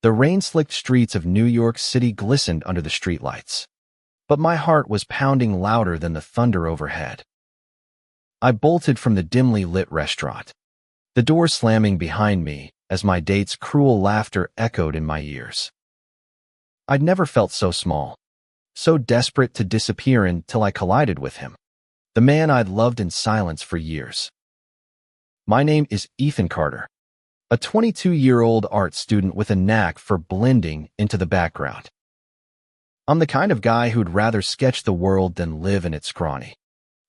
The rain-slicked streets of New York City glistened under the streetlights, but my heart was pounding louder than the thunder overhead. I bolted from the dimly lit restaurant, the door slamming behind me as my date's cruel laughter echoed in my ears. I'd never felt so small, so desperate to disappear until I collided with him, the man I'd loved in silence for years. My name is Ethan Carter, a 22-year-old art student with a knack for blending into the background. I'm the kind of guy who'd rather sketch the world than live in it scrawny,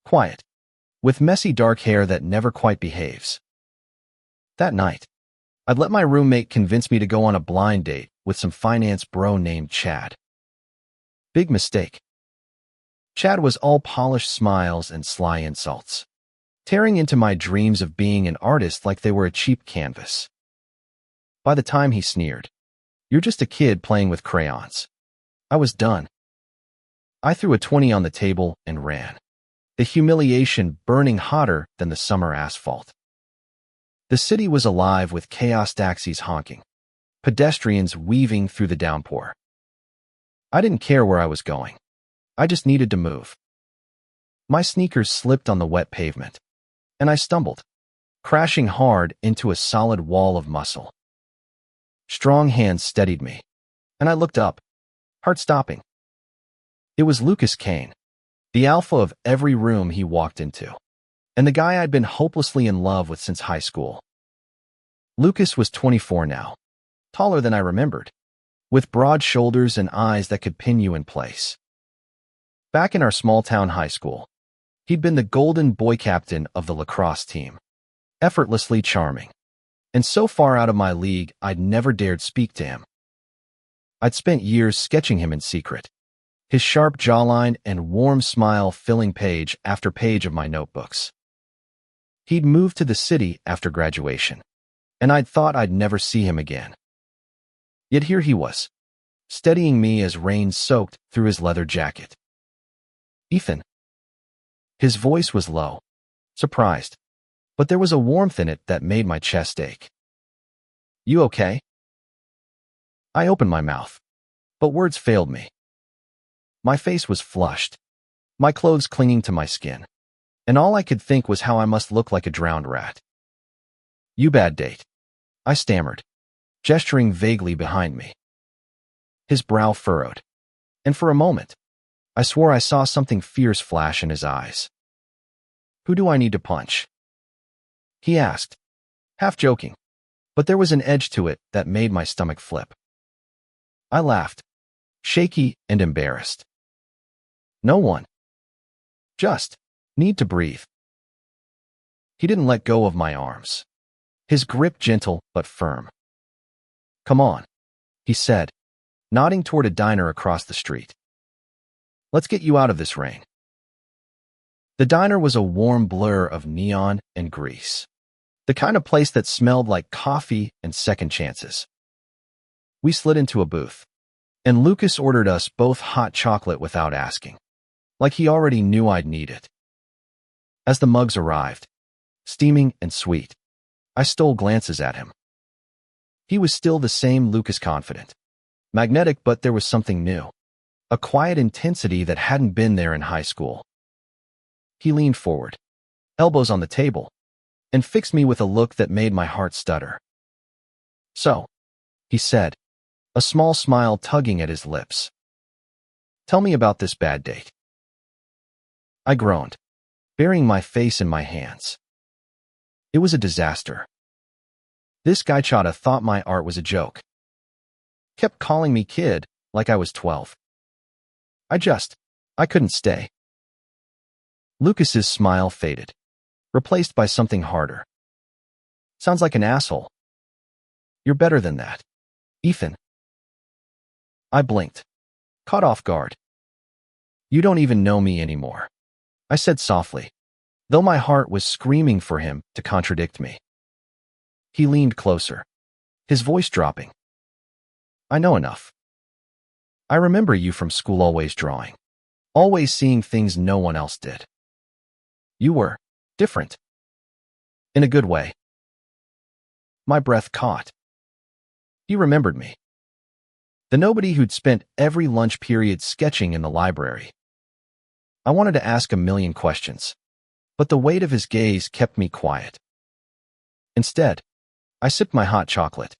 quiet, with messy dark hair that never quite behaves. That night, I'd let my roommate convince me to go on a blind date with some finance bro named Chad. Big mistake. Chad was all polished smiles and sly insults, tearing into my dreams of being an artist like they were a cheap canvas. By the time he sneered, "You're just a kid playing with crayons," I was done. I threw a 20 on the table and ran, the humiliation burning hotter than the summer asphalt. The city was alive with chaos taxis honking, pedestrians weaving through the downpour. I didn't care where I was going. I just needed to move. My sneakers slipped on the wet pavement, and I stumbled, crashing hard into a solid wall of muscle. Strong hands steadied me, and I looked up, heart stopping. It was Lucas Kane, the alpha of every room he walked into, and the guy I'd been hopelessly in love with since high school. Lucas was 24 now, taller than I remembered, with broad shoulders and eyes that could pin you in place. Back in our small-town high school, he'd been the golden boy captain of the lacrosse team, effortlessly charming, and so far out of my league I'd never dared speak to him. I'd spent years sketching him in secret, his sharp jawline and warm smile filling page after page of my notebooks. He'd moved to the city after graduation, and I'd thought I'd never see him again. Yet here he was, steadying me as rain soaked through his leather jacket. "Ethan." His voice was low, surprised, but there was a warmth in it that made my chest ache. "You okay?" I opened my mouth, but words failed me. My face was flushed, my clothes clinging to my skin, and all I could think was how I must look like a drowned rat. "You bad date," I stammered, gesturing vaguely behind me. His brow furrowed, and for a moment, I swore I saw something fierce flash in his eyes. "Who do I need to punch?" he asked, half joking, but there was an edge to it that made my stomach flip. I laughed, shaky and embarrassed. "No one. Just need to breathe." He didn't let go of my arms, his grip gentle but firm. "Come on," he said, nodding toward a diner across the street. "Let's get you out of this rain." The diner was a warm blur of neon and grease, the kind of place that smelled like coffee and second chances. We slid into a booth, and Lucas ordered us both hot chocolate without asking, like he already knew I'd need it. As the mugs arrived, steaming and sweet, I stole glances at him. He was still the same Lucas, confident, magnetic, but there was something new, a quiet intensity that hadn't been there in high school. He leaned forward, elbows on the table, and fixed me with a look that made my heart stutter. "So," he said, a small smile tugging at his lips. "Tell me about this bad date." I groaned, burying my face in my hands. It was a disaster. This guy Chada thought my art was a joke. Kept calling me kid like I was 12. I couldn't stay. Lucas's smile faded, replaced by something harder. "Sounds like an asshole." "You're better than that, Ethan." I blinked, caught off guard. "You don't even know me anymore," I said softly, though my heart was screaming for him to contradict me. He leaned closer, his voice dropping. "I know enough. I remember you from school, always drawing, always seeing things no one else did. You were different. In a good way." My breath caught. He remembered me. The nobody who'd spent every lunch period sketching in the library. I wanted to ask a million questions, but the weight of his gaze kept me quiet. Instead, I sipped my hot chocolate,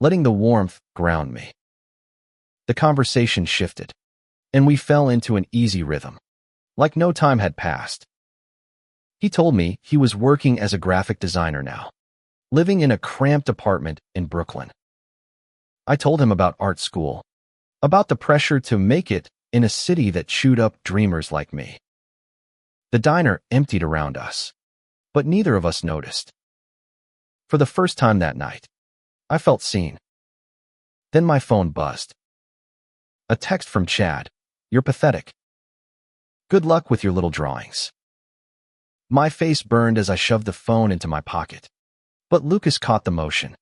letting the warmth ground me. The conversation shifted, and we fell into an easy rhythm, like no time had passed. He told me he was working as a graphic designer now, living in a cramped apartment in Brooklyn. I told him about art school, about the pressure to make it in a city that chewed up dreamers like me. The diner emptied around us, but neither of us noticed. For the first time that night, I felt seen. Then my phone buzzed. A text from Chad. "You're pathetic. Good luck with your little drawings." My face burned as I shoved the phone into my pocket, but Lucas caught the motion.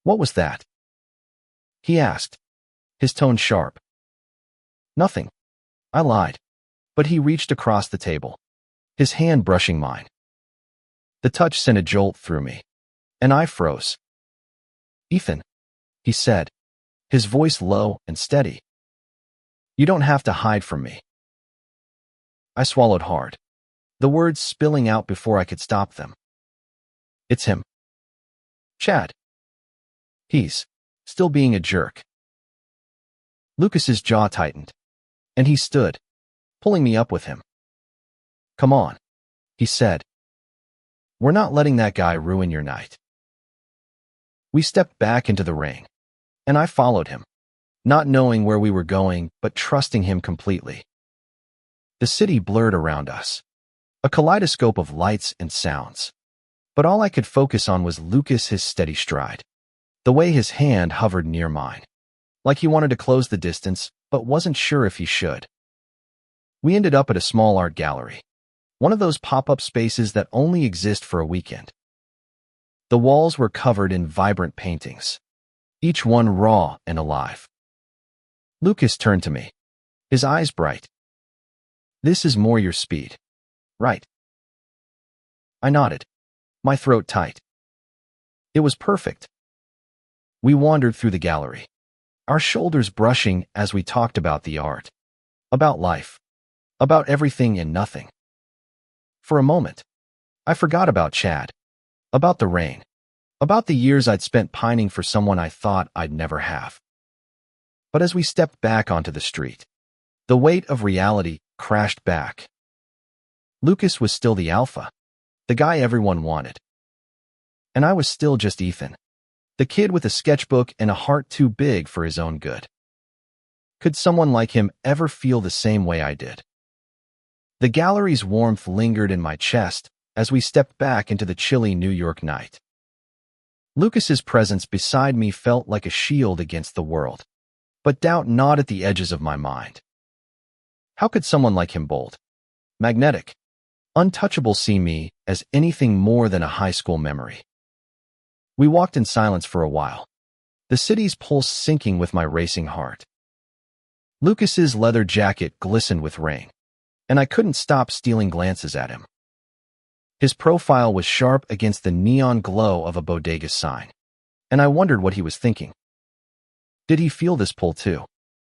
"What was that?" he asked, his tone sharp. "Nothing," I lied, but he reached across the table, his hand brushing mine. The touch sent a jolt through me, and I froze. "Ethan," he said, his voice low and steady. "You don't have to hide from me." I swallowed hard, the words spilling out before I could stop them. "It's him. Chad. He's still being a jerk." Lucas's jaw tightened, and he stood, pulling me up with him. "Come on," he said. "We're not letting that guy ruin your night." We stepped back into the rain, and I followed him, not knowing where we were going, but trusting him completely. The city blurred around us, a kaleidoscope of lights and sounds. But all I could focus on was Lucas, his steady stride, the way his hand hovered near mine, like he wanted to close the distance, but wasn't sure if he should. We ended up at a small art gallery, one of those pop-up spaces that only exist for a weekend. The walls were covered in vibrant paintings, each one raw and alive. Lucas turned to me, his eyes bright. "This is more your speed, right?" I nodded, my throat tight. It was perfect. We wandered through the gallery, our shoulders brushing as we talked about the art, about life, about everything and nothing. For a moment, I forgot about Chad, about the rain, about the years I'd spent pining for someone I thought I'd never have. But as we stepped back onto the street, the weight of reality crashed back. Lucas was still the alpha, the guy everyone wanted. And I was still just Ethan, the kid with a sketchbook and a heart too big for his own good. Could someone like him ever feel the same way I did? The gallery's warmth lingered in my chest as we stepped back into the chilly New York night. Lucas's presence beside me felt like a shield against the world, but doubt gnawed at the edges of my mind. How could someone like him, bold, magnetic, untouchable, see me as anything more than a high school memory? We walked in silence for a while, the city's pulse syncing with my racing heart. Lucas's leather jacket glistened with rain, and I couldn't stop stealing glances at him. His profile was sharp against the neon glow of a bodega sign, and I wondered what he was thinking. Did he feel this pull too?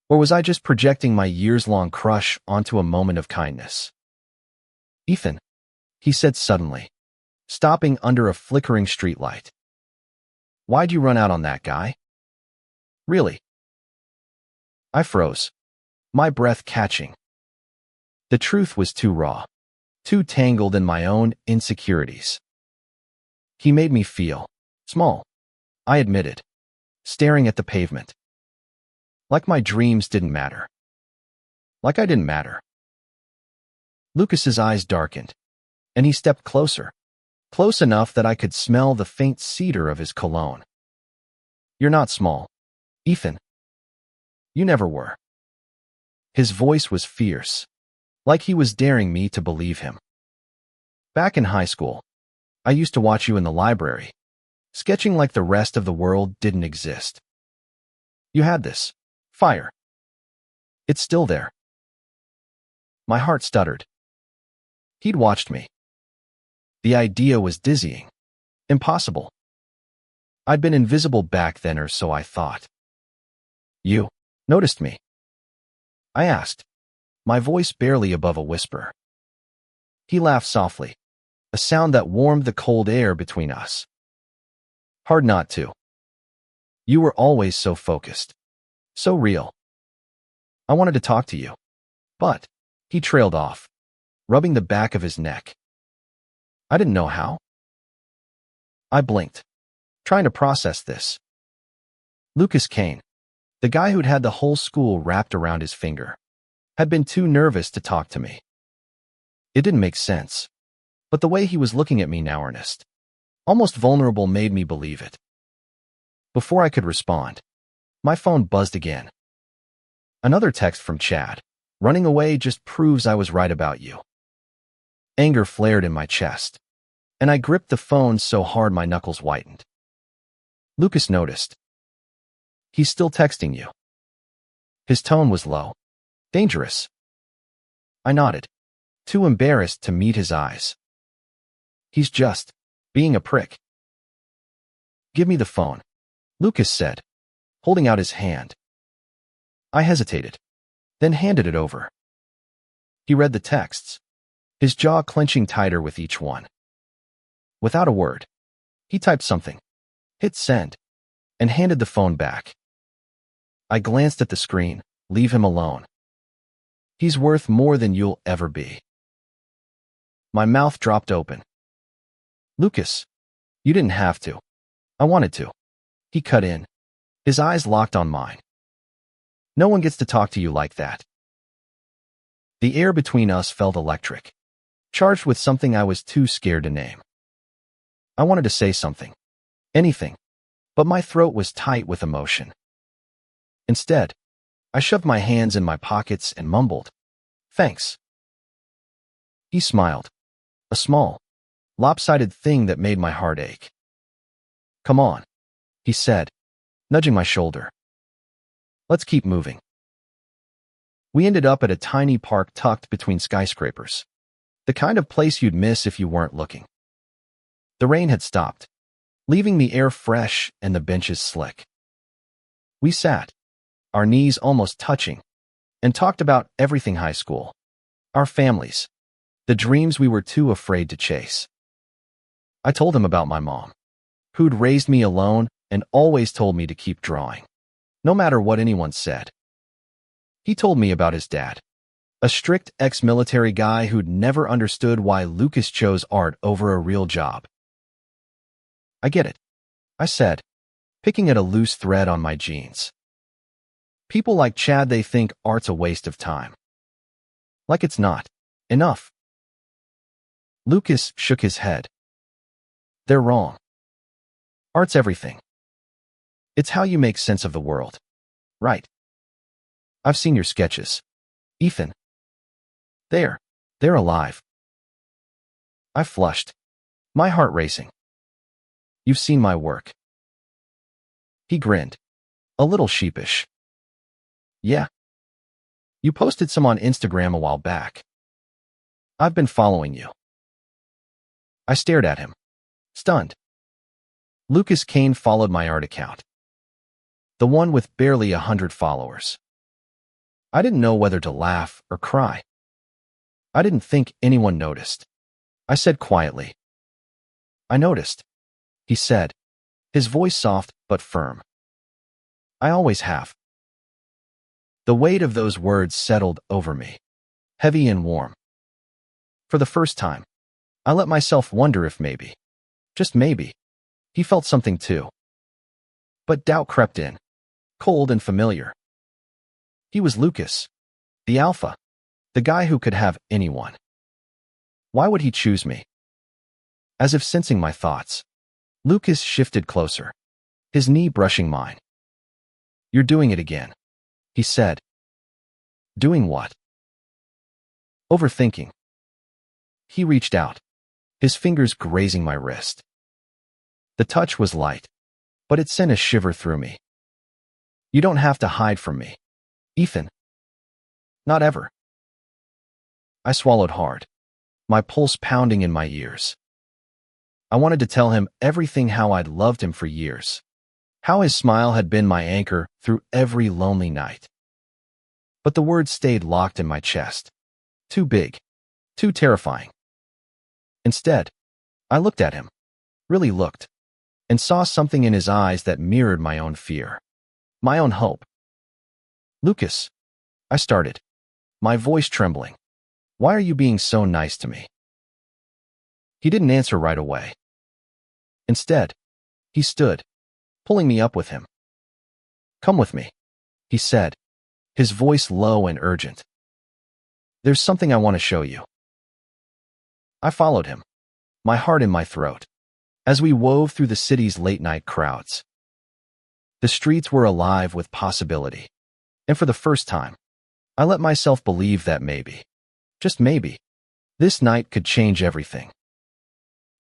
Or was I just projecting my years-long crush onto a moment of kindness? "Ethan," he said suddenly, stopping under a flickering streetlight. "Why'd you run out on that guy?" "Really?" I froze, my breath catching. The truth was too raw, too tangled in my own insecurities. He made me feel small, I admitted, staring at the pavement. Like my dreams didn't matter. Like I didn't matter. Lucas's eyes darkened, and he stepped closer, close enough that I could smell the faint cedar of his cologne. "You're not small, Ethan. You never were." His voice was fierce, like he was daring me to believe him. "Back in high school, I used to watch you in the library, sketching like the rest of the world didn't exist. You had this fire. It's still there." My heart stuttered. He'd watched me. The idea was dizzying, impossible. I'd been invisible back then, or so I thought. You noticed me? I asked, my voice barely above a whisper. He laughed softly, a sound that warmed the cold air between us. Hard not to. You were always so focused, so real. I wanted to talk to you, but he trailed off, rubbing the back of his neck. I didn't know how. I blinked, trying to process this. Lucas Kane, the guy who'd had the whole school wrapped around his finger, had been too nervous to talk to me. It didn't make sense, but the way he was looking at me now, earnest, almost vulnerable, made me believe it. Before I could respond, my phone buzzed again. Another text from Chad. Running away just proves I was right about you. Anger flared in my chest, and I gripped the phone so hard my knuckles whitened. Lucas noticed. He's still texting you. His tone was low, dangerous. I nodded, too embarrassed to meet his eyes. He's just being a prick. Give me the phone, Lucas said, holding out his hand. I hesitated, then handed it over. He read the texts, his jaw clenching tighter with each one. Without a word, he typed something, hit send, and handed the phone back. I glanced at the screen. Leave him alone. He's worth more than you'll ever be. My mouth dropped open. Lucas, you didn't have to. I wanted to. He cut in, his eyes locked on mine. No one gets to talk to you like that. The air between us felt electric, charged with something I was too scared to name. I wanted to say something, anything, but my throat was tight with emotion. Instead, I shoved my hands in my pockets and mumbled, "Thanks." He smiled, a small, lopsided thing that made my heart ache. "Come on," he said, nudging my shoulder. "Let's keep moving." We ended up at a tiny park tucked between skyscrapers, the kind of place you'd miss if you weren't looking. The rain had stopped, leaving the air fresh and the benches slick. We sat, our knees almost touching, and talked about everything high school, our families, the dreams we were too afraid to chase. I told him about my mom, who'd raised me alone and always told me to keep drawing, no matter what anyone said. He told me about his dad, a strict ex-military guy who'd never understood why Lucas chose art over a real job. I get it, I said, picking at a loose thread on my jeans. People like Chad, they think art's a waste of time. Like it's not enough. Lucas shook his head. They're wrong. Art's everything. It's how you make sense of the world, right? I've seen your sketches, Ethan. They're alive. I flushed, my heart racing. You've seen my work. He grinned, a little sheepish. Yeah. You posted some on Instagram a while back. I've been following you. I stared at him, stunned. Lucas Kane followed my art account, the one with barely 100 followers. I didn't know whether to laugh or cry. I didn't think anyone noticed. I said quietly. I noticed, he said, his voice soft but firm. I always have. The weight of those words settled over me, heavy and warm. For the first time, I let myself wonder if maybe, just maybe, he felt something too. But doubt crept in, cold and familiar. He was Lucas, the alpha, the guy who could have anyone. Why would he choose me? As if sensing my thoughts, Lucas shifted closer, his knee brushing mine. You're doing it again, he said. Doing what? Overthinking. He reached out, his fingers grazing my wrist. The touch was light, but it sent a shiver through me. You don't have to hide from me, Ethan. Not ever. I swallowed hard, my pulse pounding in my ears. I wanted to tell him everything, how I'd loved him for years, How his smile had been my anchor through every lonely night. But the words stayed locked in my chest. Too big. Too terrifying. Instead, I looked at him, really looked, and saw something in his eyes that mirrored my own fear, my own hope. "Lucas," I started, my voice trembling. "Why are you being so nice to me?" He didn't answer right away. Instead, he stood, pulling me up with him. "Come with me," he said, his voice low and urgent. "There's something I want to show you." I followed him, my heart in my throat, as we wove through the city's late-night crowds. The streets were alive with possibility, and for the first time, I let myself believe that maybe, just maybe, this night could change everything.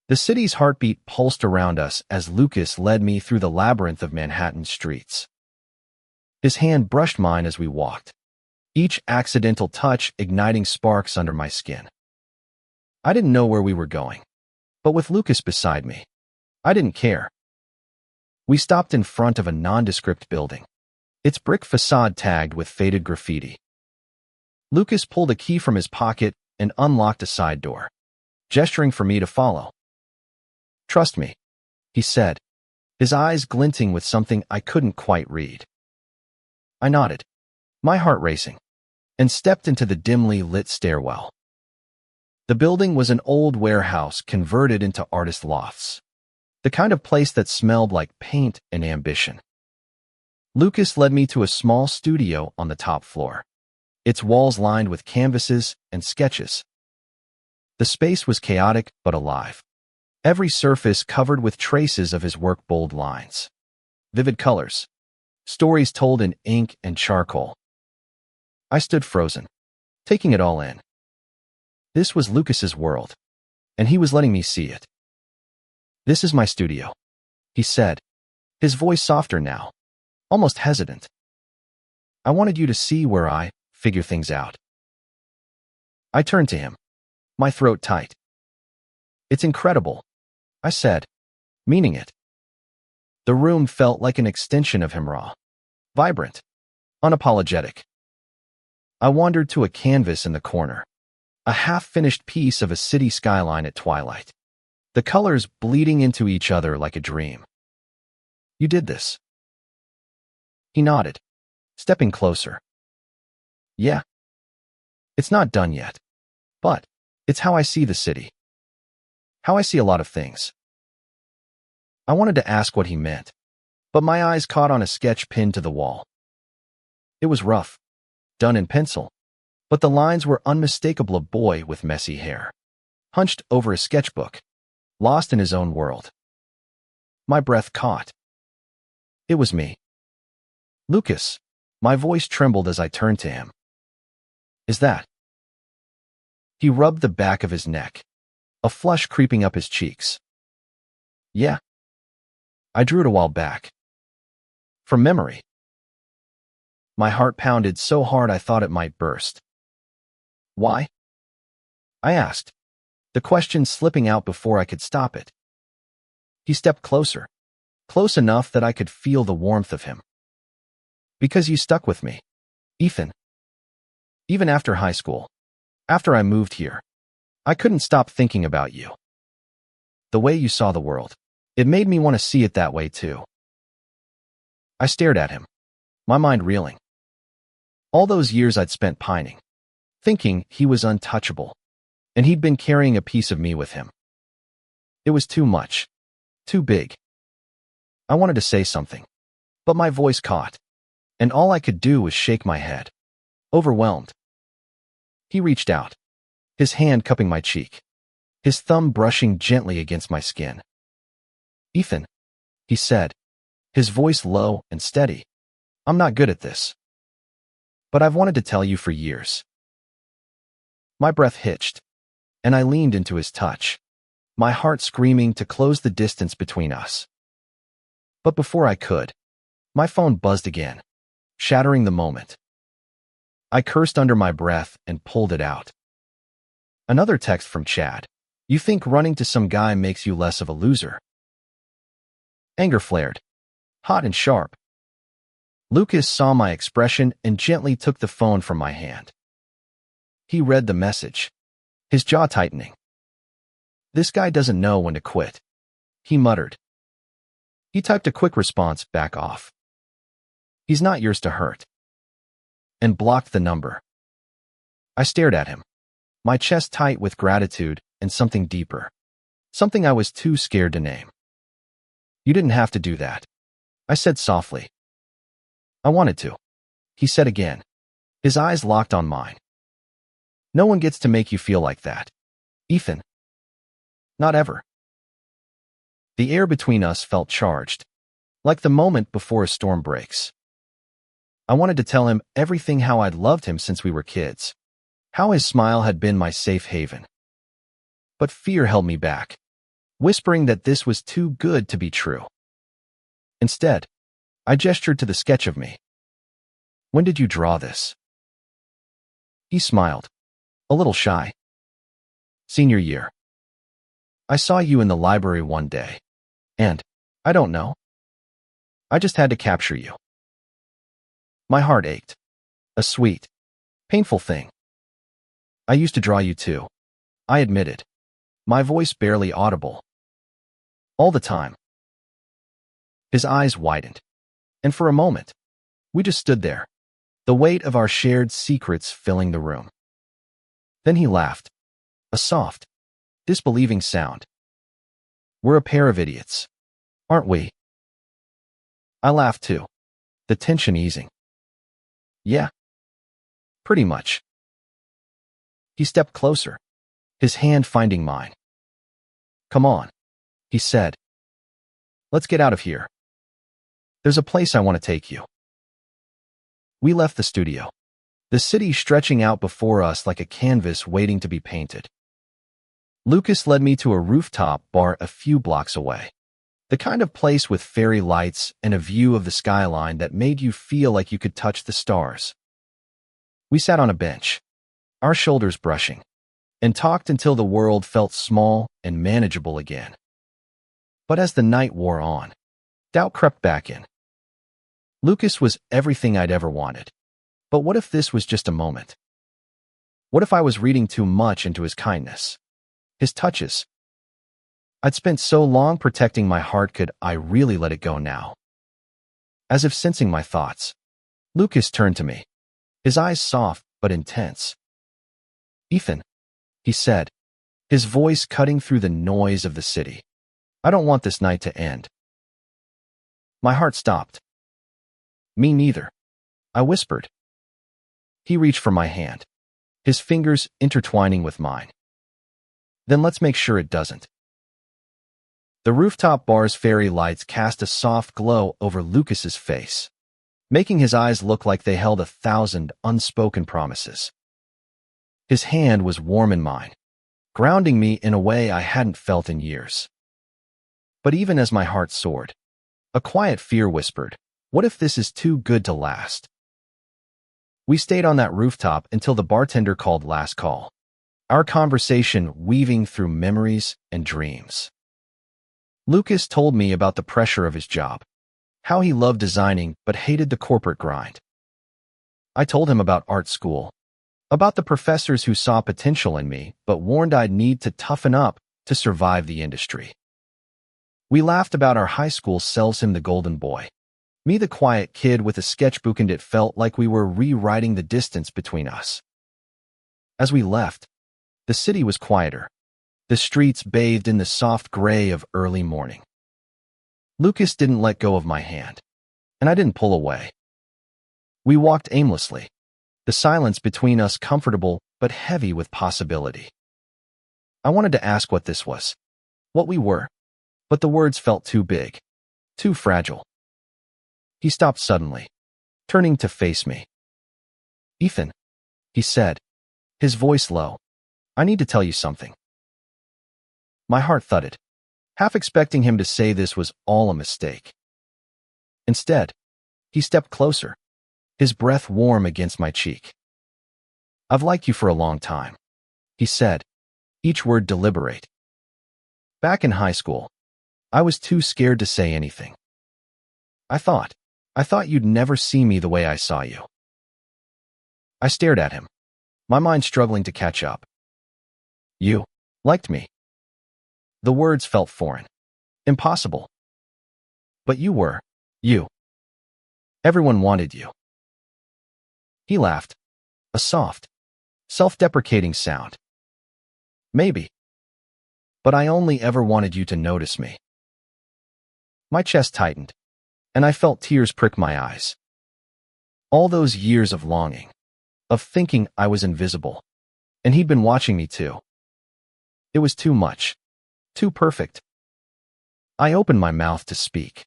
The city's heartbeat pulsed around us as Lucas led me through the labyrinth of Manhattan streets. His hand brushed mine as we walked, each accidental touch igniting sparks under my skin. I didn't know where we were going, but with Lucas beside me, I didn't care. We stopped in front of a nondescript building, its brick facade tagged with faded graffiti. Lucas pulled a key from his pocket and unlocked a side door, gesturing for me to follow. "Trust me," he said, his eyes glinting with something I couldn't quite read. I nodded, my heart racing, and stepped into the dimly lit stairwell. The building was an old warehouse converted into artist lofts, the kind of place that smelled like paint and ambition. Lucas led me to a small studio on the top floor, its walls lined with canvases and sketches. The space was chaotic but alive, every surface covered with traces of his work, bold lines, vivid colors, stories told in ink and charcoal. I stood frozen, taking it all in. This was Lucas's world, and he was letting me see it. "This is my studio," he said, his voice softer now, almost hesitant. "I wanted you to see where I figure things out." I turned to him, my throat tight. "It's incredible," I said, meaning it. The room felt like an extension of him, raw, vibrant, unapologetic. I wandered to a canvas in the corner, a half-finished piece of a city skyline at twilight, the colors bleeding into each other like a dream. "You did this?" He nodded, stepping closer. "Yeah. It's not done yet, but it's how I see the city. How I see a lot of things." I wanted to ask what he meant, but my eyes caught on a sketch pinned to the wall. It was rough, done in pencil, but the lines were unmistakable. A boy with messy hair, hunched over a sketchbook, lost in his own world. My breath caught. It was me. "Lucas," my voice trembled as I turned to him. "Is that?" He rubbed the back of his neck, a flush creeping up his cheeks. "Yeah. I drew it a while back. From memory." My heart pounded so hard I thought it might burst. "Why?" I asked, the question slipping out before I could stop it. He stepped closer, close enough that I could feel the warmth of him. "Because you stuck with me, Ethan. Even after high school, after I moved here, I couldn't stop thinking about you. The way you saw the world, it made me want to see it that way too." I stared at him, my mind reeling. All those years I'd spent pining, thinking he was untouchable, and he'd been carrying a piece of me with him. It was too much, too big. I wanted to say something, but my voice caught, and all I could do was shake my head, overwhelmed. He reached out, his hand cupping my cheek, his thumb brushing gently against my skin. "Ethan," he said, his voice low and steady, "I'm not good at this, but I've wanted to tell you for years." My breath hitched, and I leaned into his touch, my heart screaming to close the distance between us. But before I could, my phone buzzed again, shattering the moment. I cursed under my breath and pulled it out. Another text from Chad. "You think running to some guy makes you less of a loser?" Anger flared, hot and sharp. Lucas saw my expression and gently took the phone from my hand. He read the message, his jaw tightening. "This guy doesn't know when to quit," he muttered. He typed a quick response, "Back off. He's not yours to hurt," and blocked the number. I stared at him, my chest tight with gratitude and something deeper, something I was too scared to name. "You didn't have to do that," I said softly. "I wanted to," he said again, his eyes locked on mine. "No one gets to make you feel like that, Ethan. Not ever." The air between us felt charged, like the moment before a storm breaks. I wanted to tell him everything, how I'd loved him since we were kids, how his smile had been my safe haven. But fear held me back, whispering that this was too good to be true. Instead, I gestured to the sketch of me. "When did you draw this?" He smiled, a little shy. "Senior year. I saw you in the library one day, and, I don't know, I just had to capture you." My heart ached. A sweet, painful thing. "I used to draw you too," I admitted, my voice barely audible. "All the time." His eyes widened, and for a moment, we just stood there, the weight of our shared secrets filling the room. Then he laughed, a soft, disbelieving sound. "We're a pair of idiots, aren't we?" I laughed too, the tension easing. "Yeah, pretty much." He stepped closer, his hand finding mine. "Come on," he said. "Let's get out of here. There's a place I want to take you." We left the studio, the city stretching out before us like a canvas waiting to be painted. Lucas led me to a rooftop bar a few blocks away, the kind of place with fairy lights and a view of the skyline that made you feel like you could touch the stars. We sat on a bench, our shoulders brushing, and talked until the world felt small and manageable again. But as the night wore on, doubt crept back in. Lucas was everything I'd ever wanted. But what if this was just a moment? What if I was reading too much into his kindness, his touches? I'd spent so long protecting my heart, could I really let it go now? As if sensing my thoughts, Lucas turned to me, his eyes soft but intense. "Ethan," he said, his voice cutting through the noise of the city, "I don't want this night to end." My heart stopped. "Me neither," I whispered. He reached for my hand, his fingers intertwining with mine. "Then let's make sure it doesn't." The rooftop bar's fairy lights cast a soft glow over Lucas's face, making his eyes look like they held 1,000 unspoken promises. His hand was warm in mine, grounding me in a way I hadn't felt in years. But even as my heart soared, a quiet fear whispered, what if this is too good to last? We stayed on that rooftop until the bartender called last call, our conversation weaving through memories and dreams. Lucas told me about the pressure of his job, how he loved designing but hated the corporate grind. I told him about art school, about the professors who saw potential in me but warned I'd need to toughen up to survive the industry. We laughed about our high school selves, him the golden boy, me the quiet kid with a sketchbook, and it felt like we were rewriting the distance between us. As we left, the city was quieter, the streets bathed in the soft gray of early morning. Lucas didn't let go of my hand, and I didn't pull away. We walked aimlessly, the silence between us comfortable but heavy with possibility. I wanted to ask what this was, what we were, but the words felt too big, too fragile. He stopped suddenly, turning to face me. "Ethan," he said, his voice low, "I need to tell you something." My heart thudded, half expecting him to say this was all a mistake. Instead, he stepped closer, his breath warm against my cheek. "I've liked you for a long time," he said, each word deliberate. "Back in high school, I was too scared to say anything. I thought. I thought you'd never see me the way I saw you. I stared at him, my mind struggling to catch up. You liked me. The words felt foreign. Impossible. But you were. You. Everyone wanted you. He laughed. A soft, self-deprecating sound. Maybe. But I only ever wanted you to notice me. My chest tightened, and I felt tears prick my eyes. All those years of longing, of thinking I was invisible, and he'd been watching me too. It was too much. Too perfect. I opened my mouth to speak,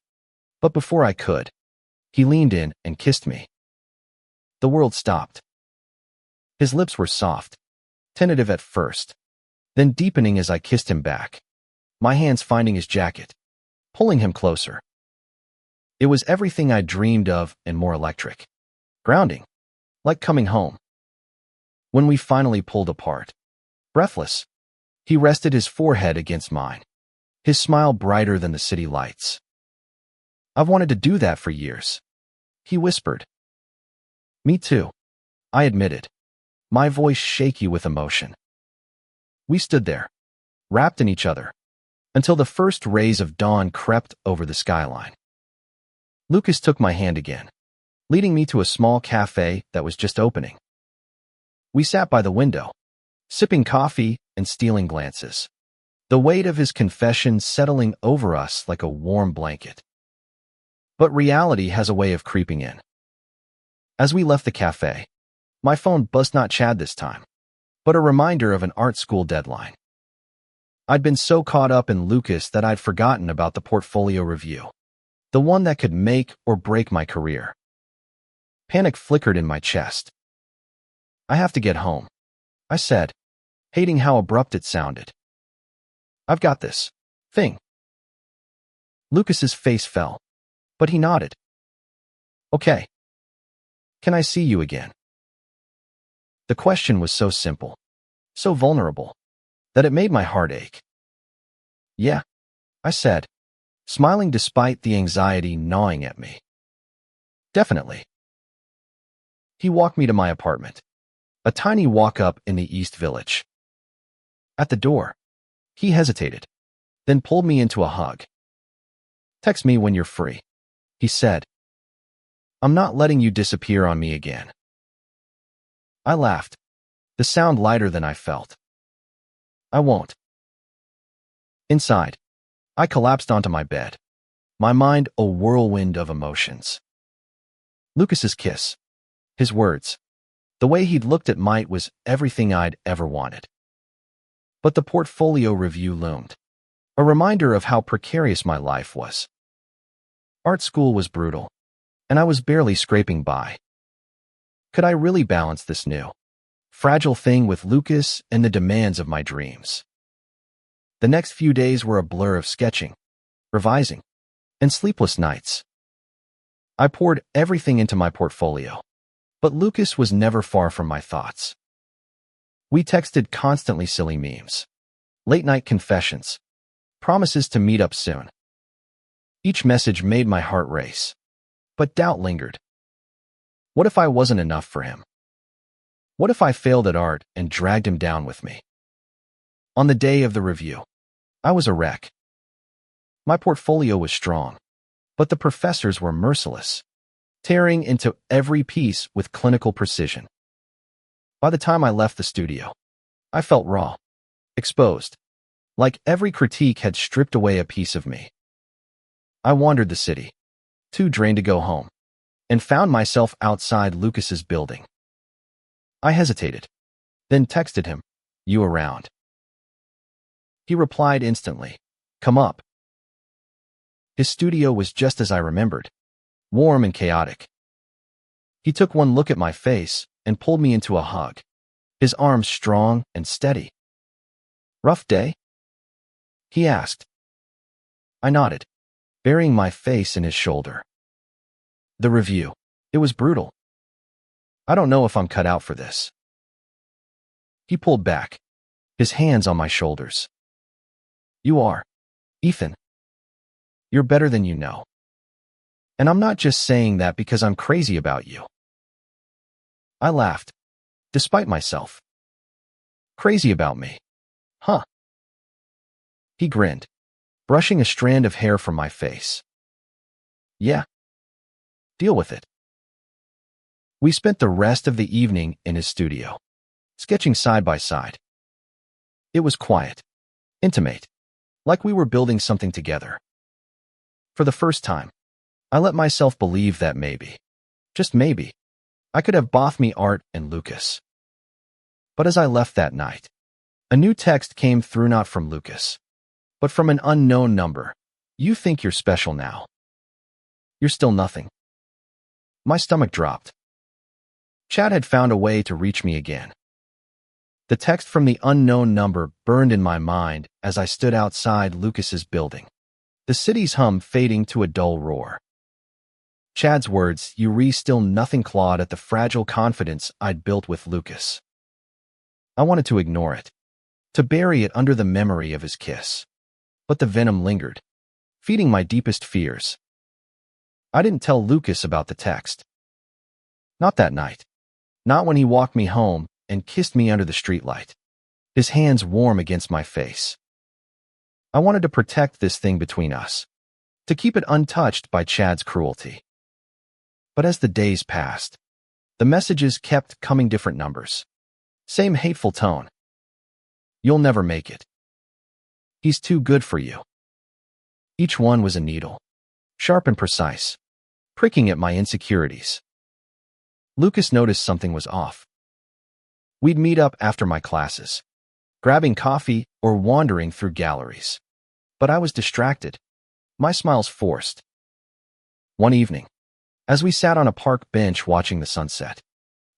but before I could, he leaned in and kissed me. The world stopped. His lips were soft, tentative at first, then deepening as I kissed him back, my hands finding his jacket, pulling him closer. It was everything I dreamed of and more electric. Grounding, like coming home. When we finally pulled apart, breathless, he rested his forehead against mine, his smile brighter than the city lights. I've wanted to do that for years, he whispered. Me too, I admitted, my voice shaky with emotion. We stood there, wrapped in each other, until the first rays of dawn crept over the skyline. Lucas took my hand again, leading me to a small cafe that was just opening. We sat by the window, sipping coffee and stealing glances, the weight of his confession settling over us like a warm blanket. But reality has a way of creeping in. As we left the cafe, my phone buzzed, not Chad this time, but a reminder of an art school deadline. I'd been so caught up in Lucas that I'd forgotten about the portfolio review, the one that could make or break my career. Panic flickered in my chest. I have to get home, I said, hating how abrupt it sounded. I've got this thing. Lucas's face fell, but he nodded. Okay. Can I see you again? The question was so simple, so vulnerable, that it made my heart ache. Yeah, I said, smiling despite the anxiety gnawing at me. Definitely. He walked me to my apartment, a tiny walk-up in the East Village. At the door, he hesitated, then pulled me into a hug. Text me when you're free, he said. I'm not letting you disappear on me again. I laughed, the sound lighter than I felt. I won't. Inside, I collapsed onto my bed, my mind a whirlwind of emotions. Lucas's kiss, his words, the way he'd looked at Mike was everything I'd ever wanted. But the portfolio review loomed, a reminder of how precarious my life was. Art school was brutal, and I was barely scraping by. Could I really balance this new, fragile thing with Lucas and the demands of my dreams? The next few days were a blur of sketching, revising, and sleepless nights. I poured everything into my portfolio, but Lucas was never far from my thoughts. We texted constantly, silly memes, late-night confessions, promises to meet up soon. Each message made my heart race, but doubt lingered. What if I wasn't enough for him? What if I failed at art and dragged him down with me? On the day of the review, I was a wreck. My portfolio was strong, but the professors were merciless, tearing into every piece with clinical precision. By the time I left the studio, I felt raw, exposed, like every critique had stripped away a piece of me. I wandered the city, too drained to go home, and found myself outside Lucas's building. I hesitated, then texted him, "You around?" He replied instantly, "Come up." His studio was just as I remembered, warm and chaotic. He took one look at my face and pulled me into a hug, his arms strong and steady. "Rough day?" he asked. I nodded, burying my face in his shoulder. The review. It was brutal. I don't know if I'm cut out for this. He pulled back, his hands on my shoulders. You are, Ethan. You're better than you know. And I'm not just saying that because I'm crazy about you. I laughed, despite myself. Crazy about me? Huh? He grinned, brushing a strand of hair from my face. Yeah. Deal with it. We spent the rest of the evening in his studio, sketching side by side. It was quiet, intimate, like we were building something together. For the first time, I let myself believe that maybe, just maybe, I could have both me Art and Lucas. But as I left that night, a new text came through, not from Lucas, but from an unknown number. You think you're special now. You're still nothing. My stomach dropped. Chad had found a way to reach me again. The text from the unknown number burned in my mind as I stood outside Lucas's building, the city's hum fading to a dull roar. Chad's words, "You still nothing," clawed at the fragile confidence I'd built with Lucas. I wanted to ignore it, to bury it under the memory of his kiss. But the venom lingered, feeding my deepest fears. I didn't tell Lucas about the text. Not that night. Not when he walked me home and kissed me under the streetlight, his hands warm against my face. I wanted to protect this thing between us, to keep it untouched by Chad's cruelty. But as the days passed, the messages kept coming, different numbers. Same hateful tone. You'll never make it. He's too good for you. Each one was a needle, sharp and precise, pricking at my insecurities. Lucas noticed something was off. We'd meet up after my classes, grabbing coffee or wandering through galleries. But I was distracted, my smiles forced. One evening, as we sat on a park bench watching the sunset,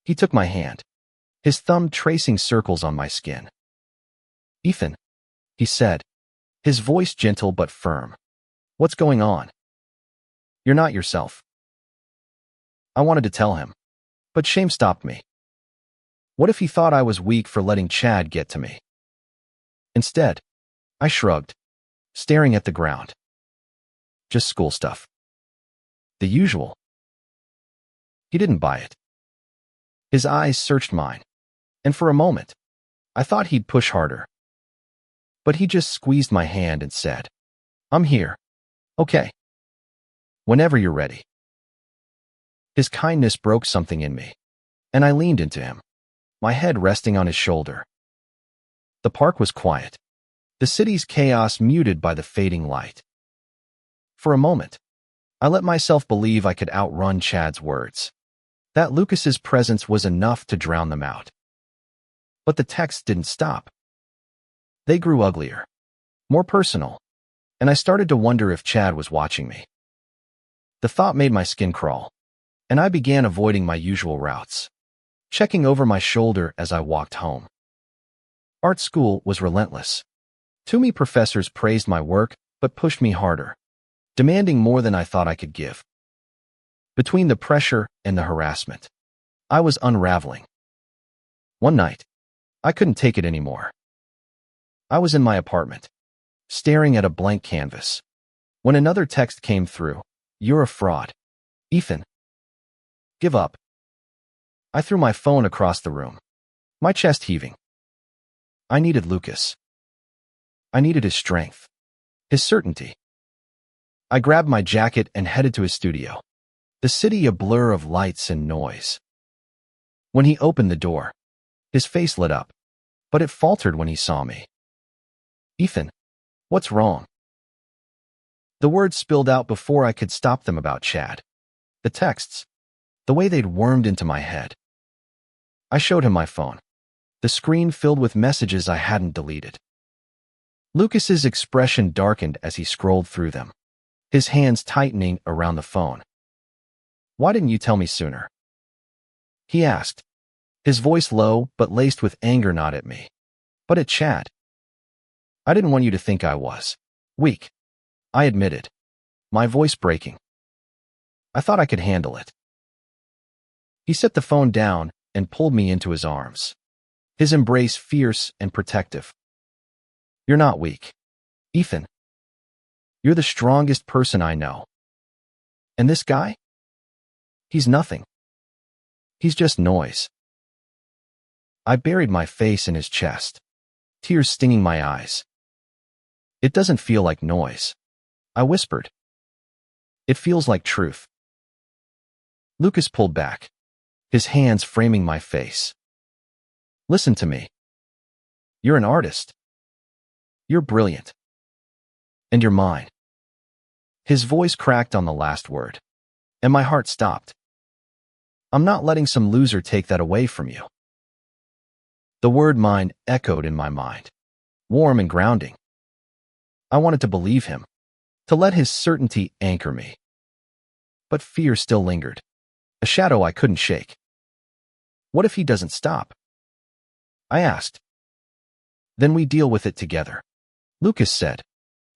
he took my hand, his thumb tracing circles on my skin. "Ethan," he said, his voice gentle but firm. "What's going on? You're not yourself." I wanted to tell him, but shame stopped me. What if he thought I was weak for letting Chad get to me? Instead, I shrugged, staring at the ground. Just school stuff. The usual. He didn't buy it. His eyes searched mine, and for a moment, I thought he'd push harder. But he just squeezed my hand and said, "I'm here. Okay. Whenever you're ready." His kindness broke something in me, and I leaned into him, my head resting on his shoulder. The park was quiet, the city's chaos muted by the fading light. For a moment, I let myself believe I could outrun Chad's words, that Lucas's presence was enough to drown them out. But the texts didn't stop. They grew uglier, more personal, and I started to wonder if Chad was watching me. The thought made my skin crawl, and I began avoiding my usual routes, checking over my shoulder as I walked home. Art school was relentless. Too many professors praised my work, but pushed me harder, demanding more than I thought I could give. Between the pressure and the harassment, I was unraveling. One night, I couldn't take it anymore. I was in my apartment, staring at a blank canvas, when another text came through. "You're a fraud, Ethan. Give up." I threw my phone across the room, my chest heaving. I needed Lucas. I needed his strength, his certainty. I grabbed my jacket and headed to his studio, the city a blur of lights and noise. When he opened the door, his face lit up, but it faltered when he saw me. "Ethan, what's wrong?" The words spilled out before I could stop them about Chad. The texts, the way they'd wormed into my head. I showed him my phone, the screen filled with messages I hadn't deleted. Lucas's expression darkened as he scrolled through them, his hands tightening around the phone. "Why didn't you tell me sooner?" he asked, his voice low but laced with anger, not at me, but at Chad. "I didn't want you to think I was weak," I admitted, my voice breaking. "I thought I could handle it." He set the phone down and pulled me into his arms, his embrace fierce and protective. "You're not weak, Ethan. You're the strongest person I know." And this guy? He's nothing. He's just noise. I buried my face in his chest, tears stinging my eyes. It doesn't feel like noise, I whispered. It feels like truth. Lucas pulled back, his hands framing my face. Listen to me. You're an artist. You're brilliant. And you're mine. His voice cracked on the last word, and my heart stopped. I'm not letting some loser take that away from you. The word mine echoed in my mind, warm and grounding. I wanted to believe him, to let his certainty anchor me. But fear still lingered, a shadow I couldn't shake. What if he doesn't stop? I asked. Then we deal with it together, Lucas said,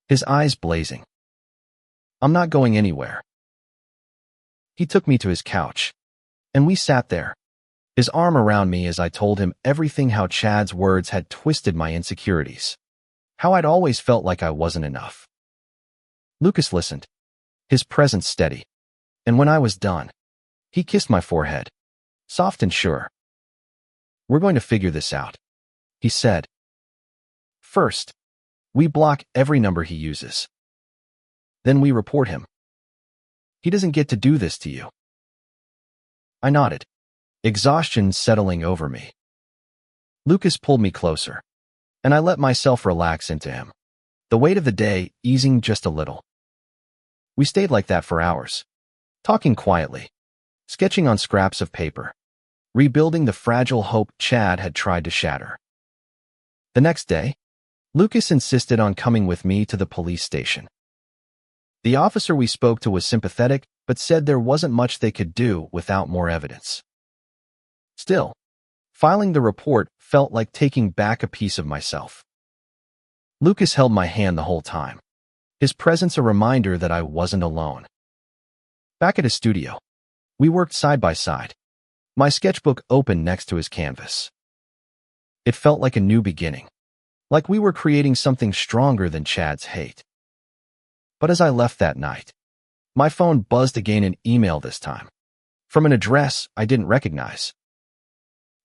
his eyes blazing. I'm not going anywhere. He took me to his couch, and we sat there, his arm around me as I told him everything, how Chad's words had twisted my insecurities, how I'd always felt like I wasn't enough. Lucas listened, his presence steady, and when I was done, he kissed my forehead, soft and sure. We're going to figure this out, he said. First, we block every number he uses. Then we report him. He doesn't get to do this to you. I nodded, exhaustion settling over me. Lucas pulled me closer, and I let myself relax into him, the weight of the day easing just a little. We stayed like that for hours, talking quietly, sketching on scraps of paper, rebuilding the fragile hope Chad had tried to shatter. The next day, Lucas insisted on coming with me to the police station. The officer we spoke to was sympathetic, but said there wasn't much they could do without more evidence. Still, filing the report felt like taking back a piece of myself. Lucas held my hand the whole time, his presence a reminder that I wasn't alone. Back at his studio, we worked side by side, my sketchbook open next to his canvas. It felt like a new beginning, like we were creating something stronger than Chad's hate. But as I left that night, my phone buzzed again, an email this time, from an address I didn't recognize.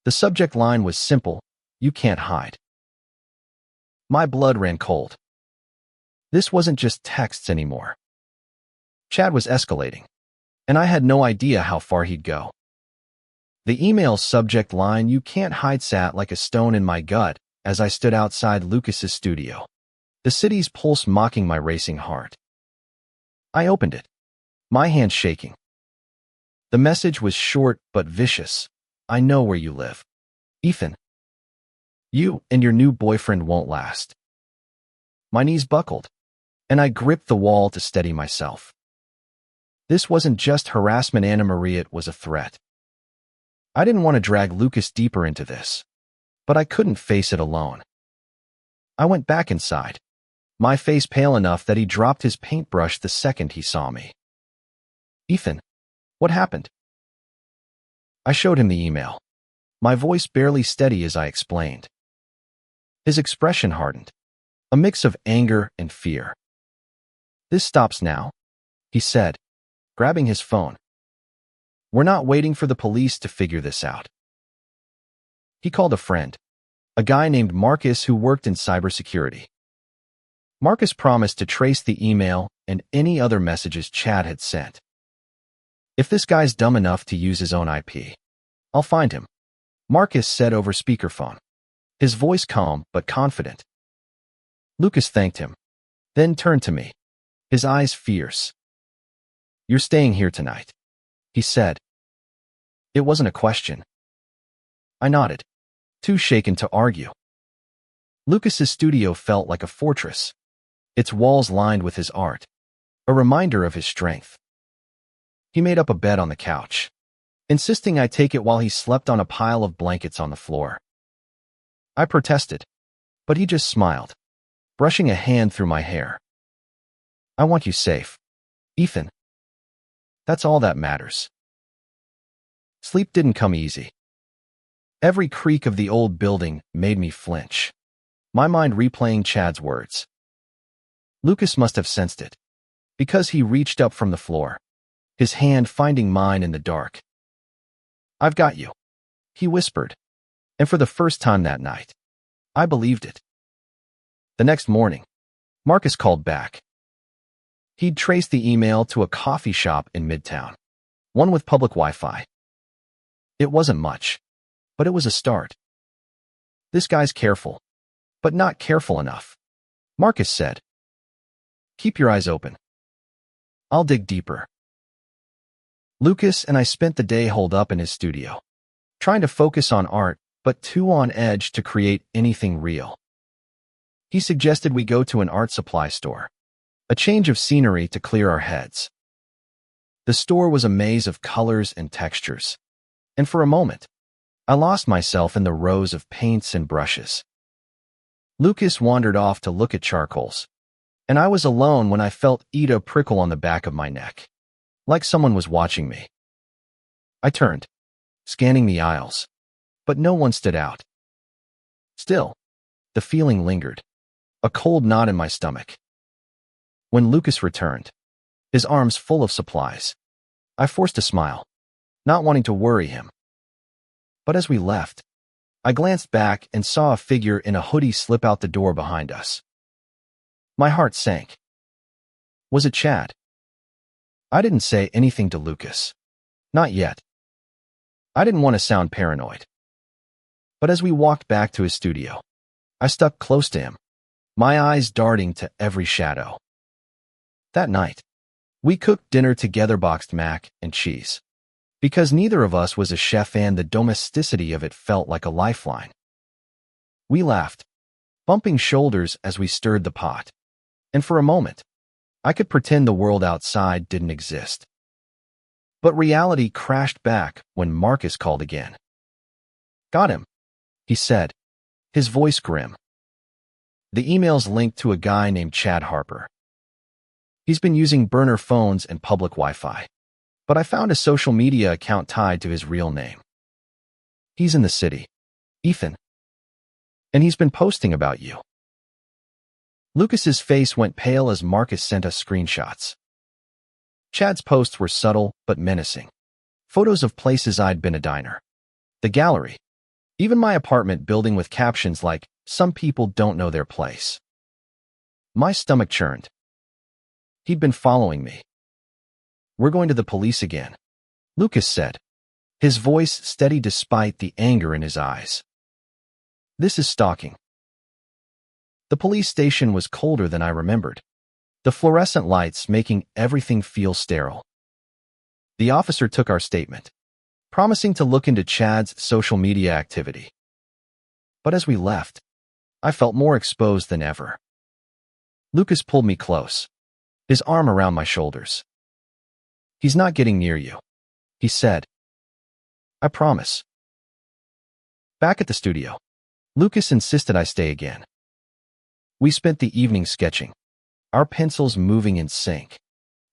The subject line was simple: "You can't hide." My blood ran cold. This wasn't just texts anymore. Chad was escalating, and I had no idea how far he'd go. The email's subject line, "You can't hide," sat like a stone in my gut as I stood outside Lucas's studio, the city's pulse mocking my racing heart. I opened it, my hand shaking. The message was short but vicious. "I know where you live, Ethan. You and your new boyfriend won't last." My knees buckled, and I gripped the wall to steady myself. This wasn't just harassment, Anna Maria, it was a threat. I didn't want to drag Lucas deeper into this, but I couldn't face it alone. I went back inside, my face pale enough that he dropped his paintbrush the second he saw me. "Ethan, what happened?" I showed him the email, my voice barely steady as I explained. His expression hardened, a mix of anger and fear. "This stops now," he said, grabbing his phone. "We're not waiting for the police to figure this out." He called a friend, a guy named Marcus who worked in cybersecurity. Marcus promised to trace the email and any other messages Chad had sent. "If this guy's dumb enough to use his own IP, I'll find him," Marcus said over speakerphone, his voice calm but confident. Lucas thanked him, then turned to me, his eyes fierce. "You're staying here tonight," he said. It wasn't a question. I nodded, too shaken to argue. Lucas's studio felt like a fortress, its walls lined with his art, a reminder of his strength. He made up a bed on the couch, insisting I take it while he slept on a pile of blankets on the floor. I protested, but he just smiled, brushing a hand through my hair. "I want you safe, Ethan. That's all that matters." Sleep didn't come easy. Every creak of the old building made me flinch, my mind replaying Chad's words. Lucas must have sensed it, because he reached up from the floor, his hand finding mine in the dark. "I've got you," he whispered, and for the first time that night, I believed it. The next morning, Marcus called back. He'd traced the email to a coffee shop in Midtown, one with public Wi-Fi. It wasn't much, but it was a start. "This guy's careful, but not careful enough," Marcus said. "Keep your eyes open. I'll dig deeper." Lucas and I spent the day holed up in his studio, trying to focus on art, but too on edge to create anything real. He suggested we go to an art supply store, a change of scenery to clear our heads. The store was a maze of colors and textures, and for a moment, I lost myself in the rows of paints and brushes. Lucas wandered off to look at charcoals, and I was alone when I felt Ida prickle on the back of my neck, like someone was watching me. I turned, scanning the aisles, but no one stood out. Still, the feeling lingered, a cold knot in my stomach. When Lucas returned, his arms full of supplies, I forced a smile, not wanting to worry him. But as we left, I glanced back and saw a figure in a hoodie slip out the door behind us. My heart sank. Was it Chad? I didn't say anything to Lucas. Not yet. I didn't want to sound paranoid. But as we walked back to his studio, I stuck close to him, my eyes darting to every shadow. That night, we cooked dinner together, boxed mac and cheese, because neither of us was a chef and the domesticity of it felt like a lifeline. We laughed, bumping shoulders as we stirred the pot, and for a moment, I could pretend the world outside didn't exist. But reality crashed back when Marcus called again. "Got him," he said, his voice grim. The email's linked to a guy named Chad Harper. He's been using burner phones and public Wi-Fi, but I found a social media account tied to his real name. He's in the city, Ethan, and he's been posting about you. Lucas's face went pale as Marcus sent us screenshots. Chad's posts were subtle but menacing. Photos of places I'd been, a diner, the gallery, even my apartment building, with captions like, "Some people don't know their place." My stomach churned. He'd been following me. "We're going to the police again," Lucas said, his voice steady despite the anger in his eyes. "This is stalking." The police station was colder than I remembered, the fluorescent lights making everything feel sterile. The officer took our statement, promising to look into Chad's social media activity. But as we left, I felt more exposed than ever. Lucas pulled me close, his arm around my shoulders. "He's not getting near you," he said. "I promise." Back at the studio, Lucas insisted I stay again. We spent the evening sketching, our pencils moving in sync,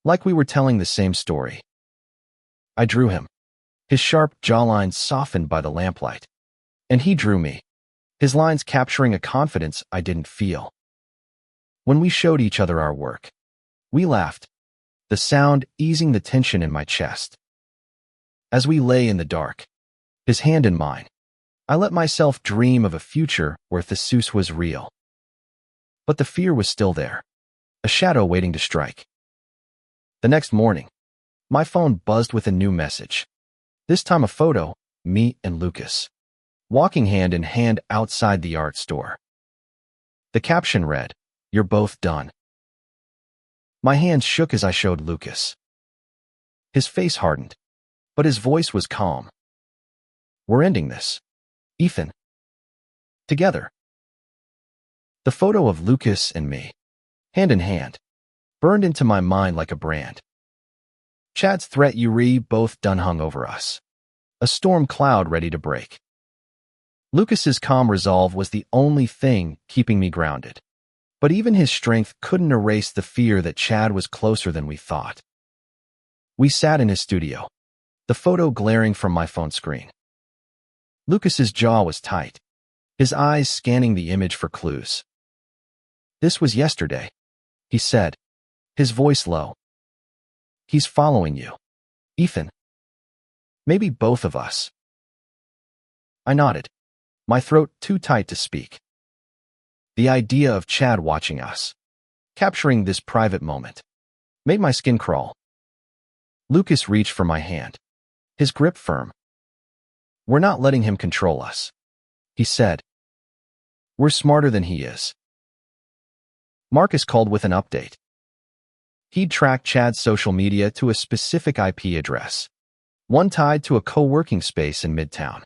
like we were telling the same story. I drew him, his sharp jawline softened by the lamplight, and he drew me, his lines capturing a confidence I didn't feel. When we showed each other our work, we laughed, the sound easing the tension in my chest. As we lay in the dark, his hand in mine, I let myself dream of a future where Theseus was real. But the fear was still there, a shadow waiting to strike. The next morning, my phone buzzed with a new message. This time a photo, me and Lucas, walking hand in hand outside the art store. The caption read, "You're both done." My hands shook as I showed Lucas. His face hardened, but his voice was calm. "We're ending this, Ethan. Together." The photo of Lucas and me, hand in hand, burned into my mind like a brand. Chad's threat, "You both done," hung over us, a storm cloud ready to break. Lucas's calm resolve was the only thing keeping me grounded, but even his strength couldn't erase the fear that Chad was closer than we thought. We sat in his studio, the photo glaring from my phone screen. Lucas's jaw was tight, his eyes scanning the image for clues. "This was yesterday," he said, his voice low. "He's following you." Ethan. Maybe both of us. I nodded, my throat too tight to speak. The idea of Chad watching us, capturing this private moment, made my skin crawl. Lucas reached for my hand, his grip firm. We're not letting him control us, he said. We're smarter than he is. Marcus called with an update. He'd tracked Chad's social media to a specific IP address, one tied to a co-working space in Midtown.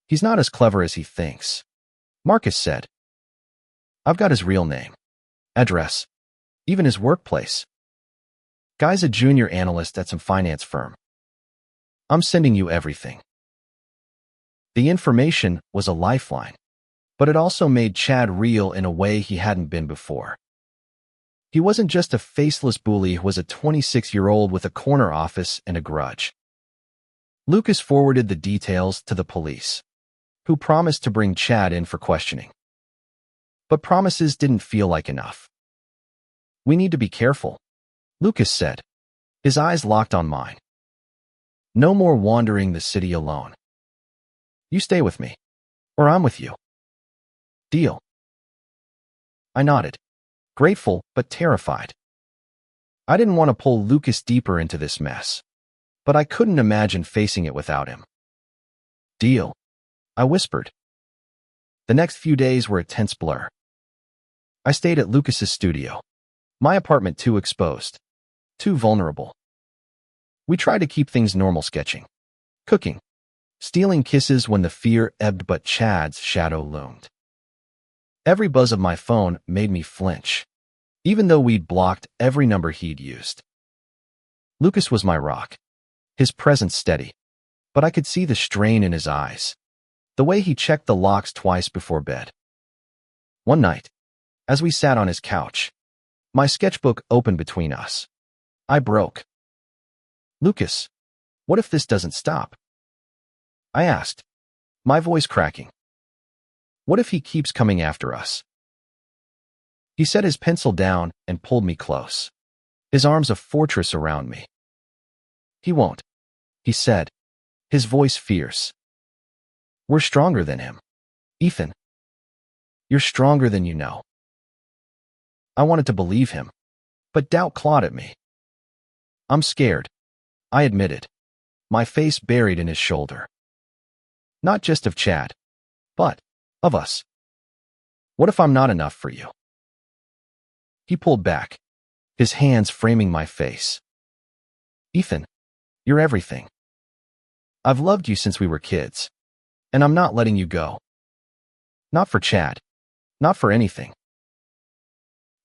He's not as clever as he thinks, Marcus said. I've got his real name, address, even his workplace. Guy's a junior analyst at some finance firm. I'm sending you everything. The information was a lifeline, but it also made Chad real in a way he hadn't been before. He wasn't just a faceless bully who was a 26-year-old with a corner office and a grudge. Lucas forwarded the details to the police, who promised to bring Chad in for questioning. But promises didn't feel like enough. We need to be careful, Lucas said, his eyes locked on mine. No more wandering the city alone. You stay with me, or I'm with you. Deal. I nodded, grateful but terrified. I didn't want to pull Lucas deeper into this mess, but I couldn't imagine facing it without him. Deal, I whispered. The next few days were a tense blur. I stayed at Lucas's studio, my apartment too exposed, too vulnerable. We tried to keep things normal, sketching, cooking, stealing kisses when the fear ebbed, but Chad's shadow loomed. Every buzz of my phone made me flinch, even though we'd blocked every number he'd used. Lucas was my rock, his presence steady, but I could see the strain in his eyes, the way he checked the locks twice before bed. One night, as we sat on his couch, my sketchbook opened between us. I broke. Lucas, what if this doesn't stop? I asked, my voice cracking. What if he keeps coming after us? He set his pencil down and pulled me close, his arms a fortress around me. He won't, he said, his voice fierce. We're stronger than him, Ethan. You're stronger than you know. I wanted to believe him, but doubt clawed at me. I'm scared, I admitted, my face buried in his shoulder. Not just of Chad, but of us. What if I'm not enough for you? He pulled back, his hands framing my face. Ethan, you're everything. I've loved you since we were kids, and I'm not letting you go. Not for Chad, not for anything.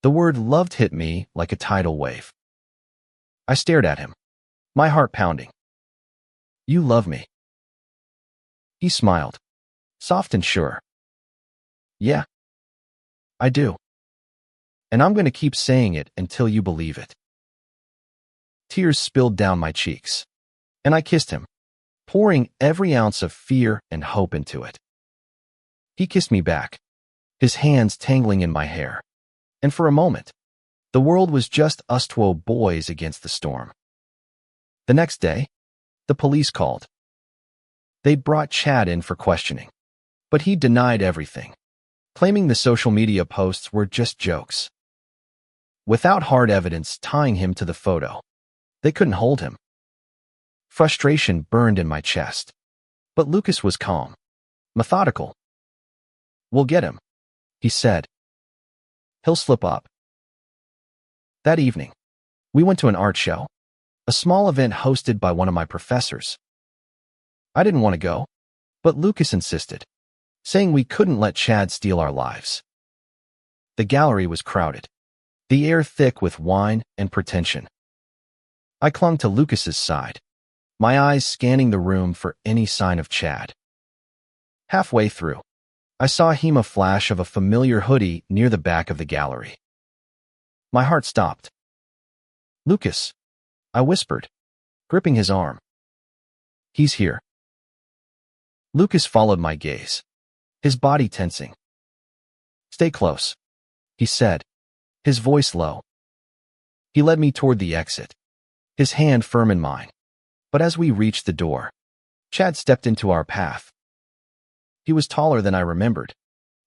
The word loved hit me like a tidal wave. I stared at him, my heart pounding. You love me. He smiled, soft and sure. Yeah, I do. And I'm going to keep saying it until you believe it. Tears spilled down my cheeks, and I kissed him, pouring every ounce of fear and hope into it. He kissed me back, his hands tangling in my hair, and for a moment, the world was just us two boys against the storm. The next day, the police called. They'd brought Chad in for questioning, but he denied everything, claiming the social media posts were just jokes. Without hard evidence tying him to the photo, they couldn't hold him. Frustration burned in my chest, but Lucas was calm, methodical. We'll get him, he said. He'll slip up. That evening, we went to an art show, a small event hosted by one of my professors. I didn't want to go, but Lucas insisted, saying we couldn't let Chad steal our lives. The gallery was crowded, the air thick with wine and pretension. I clung to Lucas's side, my eyes scanning the room for any sign of Chad. Halfway through, I saw him a flash of a familiar hoodie near the back of the gallery. My heart stopped. Lucas, I whispered, gripping his arm. He's here. Lucas followed my gaze, his body tensing. Stay close, he said, his voice low. He led me toward the exit, his hand firm in mine, But as we reached the door, Chad stepped into our path. He was taller than I remembered,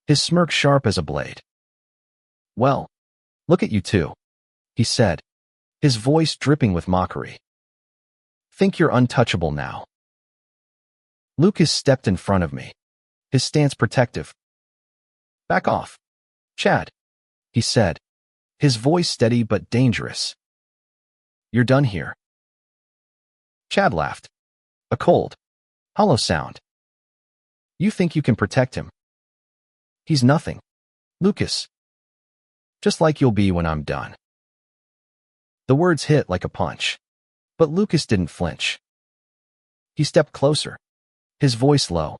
his smirk sharp as a blade. "Well, look at you two," he said, his voice dripping with mockery. "Think you're untouchable now." Lucas stepped in front of me, his stance protective. "Back off, Chad," he said, his voice steady but dangerous. "You're done here." Chad laughed, a cold, hollow sound. "You think you can protect him? He's nothing, Lucas. Just like you'll be when I'm done." The words hit like a punch, but Lucas didn't flinch. He stepped closer, his voice low.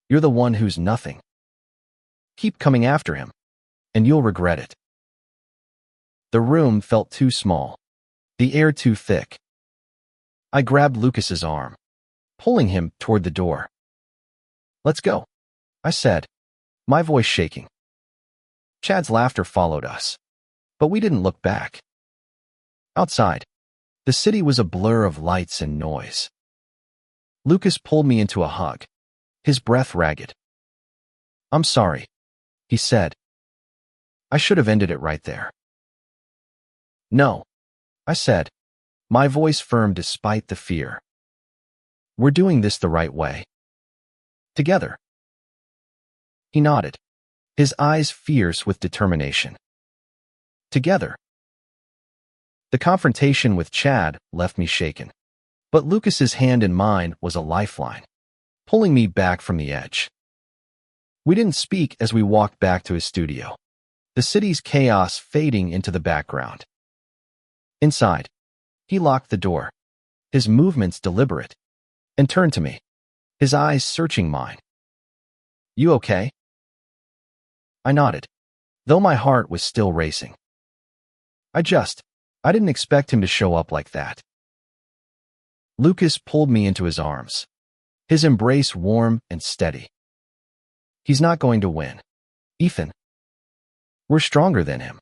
"You're the one who's nothing. Keep coming after him, and you'll regret it." The room felt too small, the air too thick. I grabbed Lucas's arm, pulling him toward the door. "Let's go," I said, my voice shaking. Chad's laughter followed us, but we didn't look back. Outside, the city was a blur of lights and noise. Lucas pulled me into a hug, his breath ragged. "I'm sorry," he said. "I should have ended it right there." "No," I said, my voice firm despite the fear. "We're doing this the right way. Together." He nodded, his eyes fierce with determination. Together. The confrontation with Chad left me shaken, but Lucas's hand in mine was a lifeline, pulling me back from the edge. We didn't speak as we walked back to his studio, the city's chaos fading into the background. Inside, he locked the door, his movements deliberate, and turned to me, his eyes searching mine. "You okay?" I nodded, though my heart was still racing. I didn't expect him to show up like that." Lucas pulled me into his arms, his embrace warm and steady. "He's not going to win, Ethan. We're stronger than him.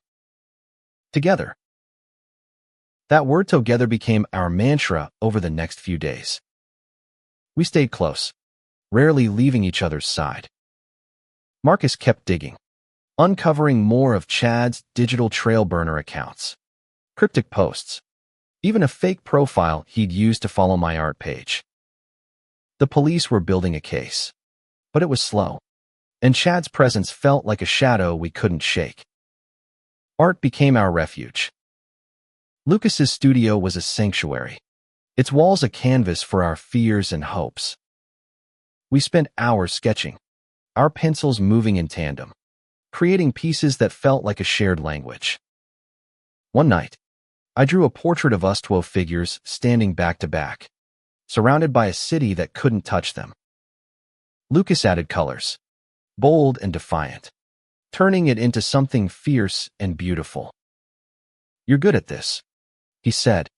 Together." That word "together" became our mantra over the next few days. We stayed close, rarely leaving each other's side. Marcus kept digging, uncovering more of Chad's digital trail burner accounts, cryptic posts, even a fake profile he'd used to follow my art page. The police were building a case, but it was slow, and Chad's presence felt like a shadow we couldn't shake. Art became our refuge. Lucas's studio was a sanctuary, its walls a canvas for our fears and hopes. We spent hours sketching, our pencils moving in tandem, creating pieces that felt like a shared language. One night, I drew a portrait of us 12 figures standing back to back, surrounded by a city that couldn't touch them. Lucas added colors, bold and defiant, turning it into something fierce and beautiful. "You're good at this," he said,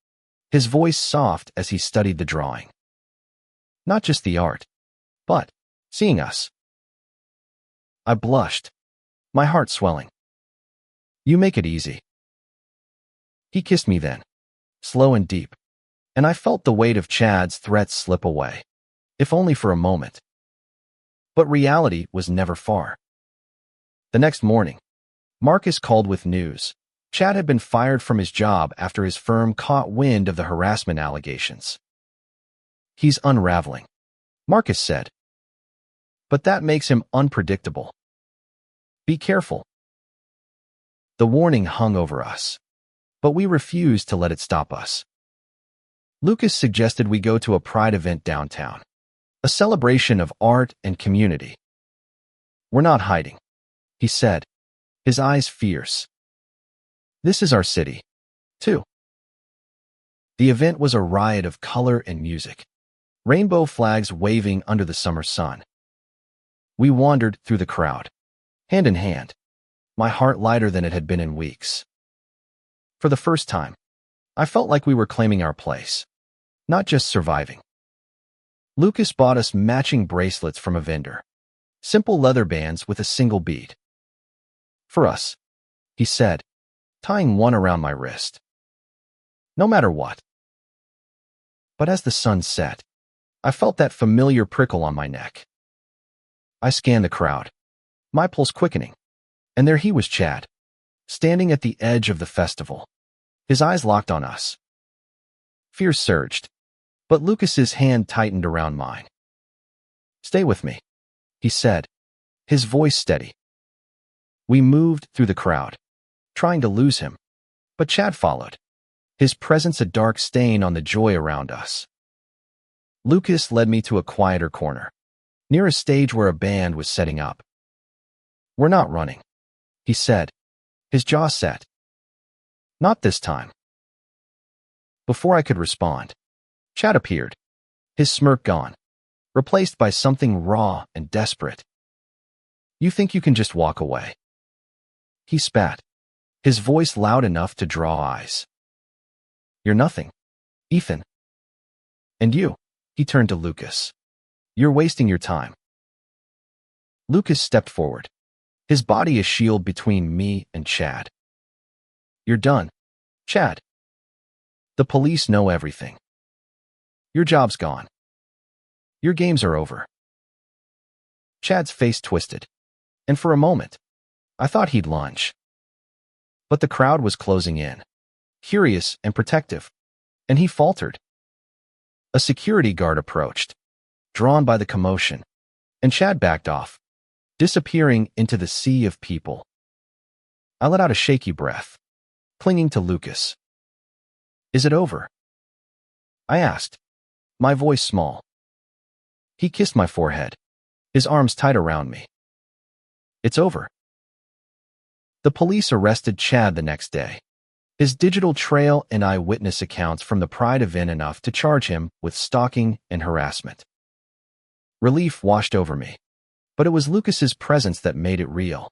his voice soft as he studied the drawing. "Not just the art, but seeing us." I blushed, my heart swelling. "You make it easy." He kissed me then, slow and deep, and I felt the weight of Chad's threats slip away, if only for a moment. But reality was never far. The next morning, Marcus called with news. Chad had been fired from his job after his firm caught wind of the harassment allegations. "He's unraveling," Marcus said. "But that makes him unpredictable. Be careful." The warning hung over us, but we refused to let it stop us. Lucas suggested we go to a pride event downtown, a celebration of art and community. "We're not hiding," he said, his eyes fierce. "This is our city, too." The event was a riot of color and music, rainbow flags waving under the summer sun. We wandered through the crowd, hand in hand, my heart lighter than it had been in weeks. For the first time, I felt like we were claiming our place, not just surviving. Lucas bought us matching bracelets from a vendor, simple leather bands with a single bead. "For us," he said, tying one around my wrist. "No matter what." But as the sun set, I felt that familiar prickle on my neck. I scanned the crowd, my pulse quickening, and there he was, Chad, standing at the edge of the festival, his eyes locked on us. Fear surged, but Lucas's hand tightened around mine. "Stay with me," he said, his voice steady. We moved through the crowd, trying to lose him, but Chad followed, his presence a dark stain on the joy around us. Lucas led me to a quieter corner, near a stage where a band was setting up. "We're not running," he said, his jaw set. "Not this time." Before I could respond, Chad appeared, his smirk gone, replaced by something raw and desperate. "You think you can just walk away?" He spat, his voice loud enough to draw eyes. "You're nothing, Ethan. And you," he turned to Lucas. "You're wasting your time." Lucas stepped forward, his body a shield between me and Chad. "You're done, Chad. The police know everything. Your job's gone. Your games are over." Chad's face twisted, and for a moment, I thought he'd lunge. But the crowd was closing in, curious and protective, and he faltered. A security guard approached, drawn by the commotion, and Chad backed off, disappearing into the sea of people. I let out a shaky breath, clinging to Lucas. "Is it over?" I asked, my voice small. He kissed my forehead, his arms tight around me. "It's over." The police arrested Chad the next day. His digital trail and eyewitness accounts from the Pride event enough to charge him with stalking and harassment. Relief washed over me, but it was Lucas's presence that made it real.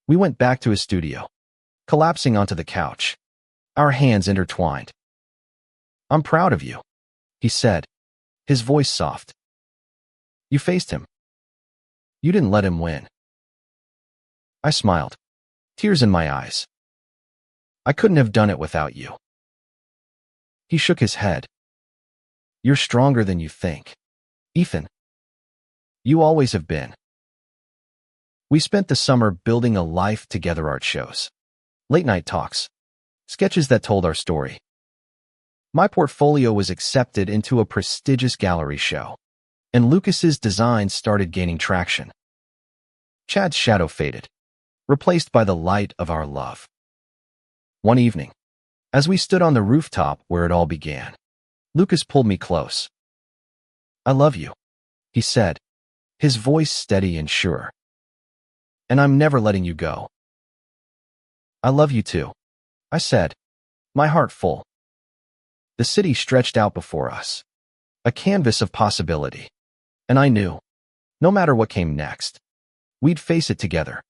We went back to his studio, collapsing onto the couch, our hands intertwined. "I'm proud of you," he said, his voice soft. "You faced him. You didn't let him win." I smiled, tears in my eyes. "I couldn't have done it without you." He shook his head. "You're stronger than you think, Ethan. You always have been." We spent the summer building a life together: art shows, late-night talks, sketches that told our story. My portfolio was accepted into a prestigious gallery show, and Lucas's designs started gaining traction. Chad's shadow faded, replaced by the light of our love. One evening, as we stood on the rooftop where it all began, Lucas pulled me close. "I love you," he said, his voice steady and sure. "And I'm never letting you go." "I love you too," I said, my heart full. The city stretched out before us, a canvas of possibility, and I knew, no matter what came next, we'd face it together.